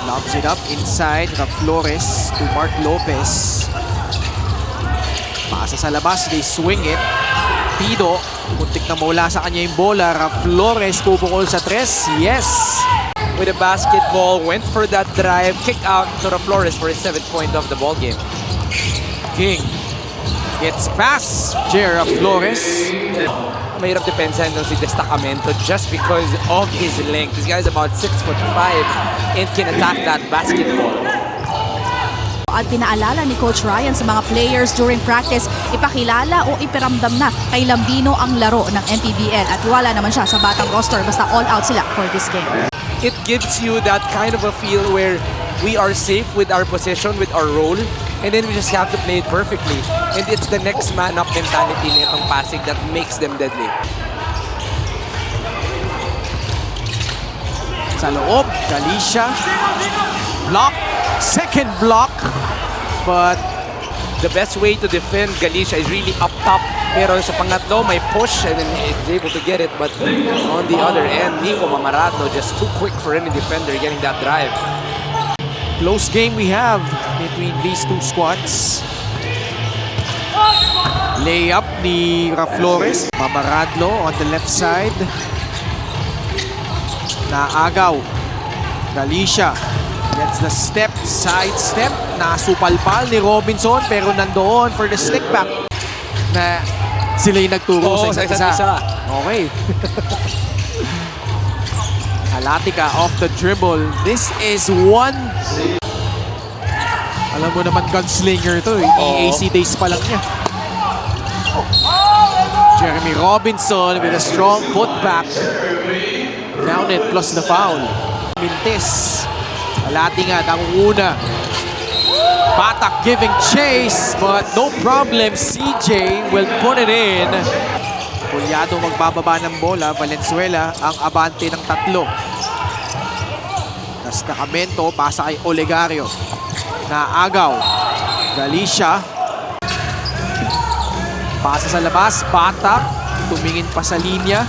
Lobs it up inside. Flores to Mark Lopez. Pasa sa labas. They swing it. Pido. Muntik na mawala sa kanya yung bola. Flores pupukol sa tres. Yes! With a basketball, went for that drive, kick out to Flores for his 7th point of the ball game. King gets past Jera Flores. Mahirap depensahan doon si Destacamento just because of his length. This guy's about 6'5" and can attack that basketball. At pinaalala ni Coach Ryan sa mga players during practice, ipakilala o ipiramdam na kay Lambino ang laro ng MPBL at wala naman siya sa batang roster basta all out sila for this game. It gives you that kind of a feel where we are safe with our position, with our role, and then we just have to play it perfectly. And it's the next man up mentality nitong Pasig that makes them deadly. Sa loob, Galicia. Block. Second block. But The best way to defend Galicia is really up top. Pero sa pangatlo, may push and then he's able to get it. But on the other end, Nico Mamarato just too quick for any defender getting that drive. close game we have between these two squads. Layup ni Flores. Mamaradlo on the left side. Naagaw. Galicia gets the step, side step. Nasupalpal ni Robinson pero nandoon for the stick back. Na sila yung nagturo sa isa't isa. Okay. Alatica off the dribble. This is one. Alam mo naman gunslinger to. EAC days pa lang niya. Jeremy Robinson with a strong putback. Down it plus the foul. Mintes. Alatica nanguna. Batak giving chase but no problem. CJ will put it in. Pulyado magbababa ng bola. Valenzuela ang abante ng tatlo. Destacamento pasa kay Olegario. Naagaw. Galicia. Pasa sa labas. Batak. Tumingin pa sa linya.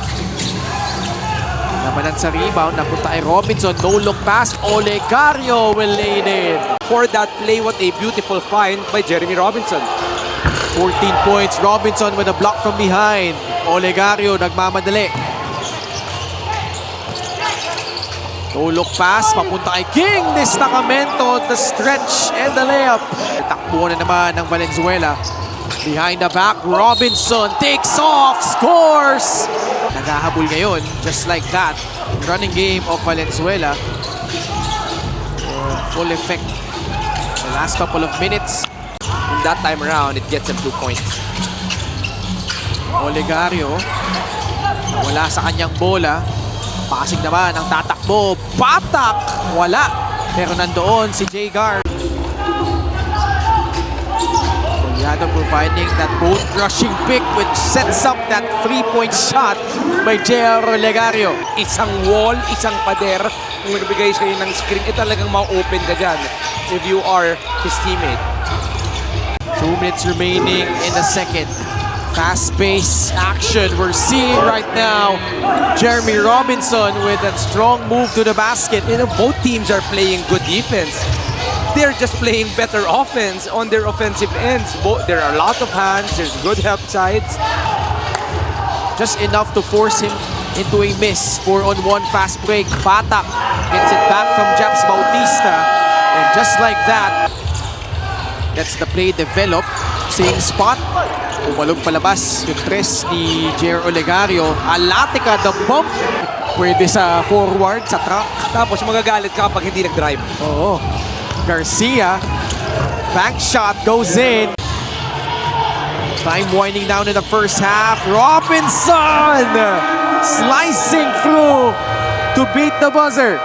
Nabanan sa rebound. Napunta kay Robinson. No look pass. Olegario will lay it in. For that play, what a beautiful find by Jeremy Robinson. 14 points. Robinson with a block from behind. Olegario nagmamadali. No look pass. Papunta kay King. Destacamento. The stretch and the layup. Takbo na naman ng Valenzuela. Behind the back. Robinson takes off. Scores! Naghahabol ngayon. Just like that. Running game of Valenzuela. Full effect. The last couple of minutes. And that time around, it gets him 2 points. Olegario. Wala sa kanyang bola. Pasig naman ang tatakbo. Batak! Wala. Pero nandoon si Jay Gar. Pulyado providing that boat-rushing pick which sets up that 3-point shot by J.R. Olegario. Isang wall, isang pader. Kung nagbigay sa'yo ng screen, talagang ma-open ka dyan if you are his teammate. 2 minutes remaining in the second. Fast-paced action we're seeing right now. Jeremy Robinson with that strong move to the basket. You know, both teams are playing good defense. They're just playing better offense on their offensive ends. There are a lot of hands. There's good help sides. Just enough to force him into a miss. 4-on-1 fast break. Batak gets it back from Japs Bautista. And just like that, that's the play develop. Same spot. Umalog palabas yung press ni Jer Olegario. Alatica the bump. Pwede sa forward, sa track. Tapos magagalit ka kapag hindi nag-drive. Oo. Garcia. Bank shot goes in. Time winding down in the first half. Robinson slicing through to beat the buzzer.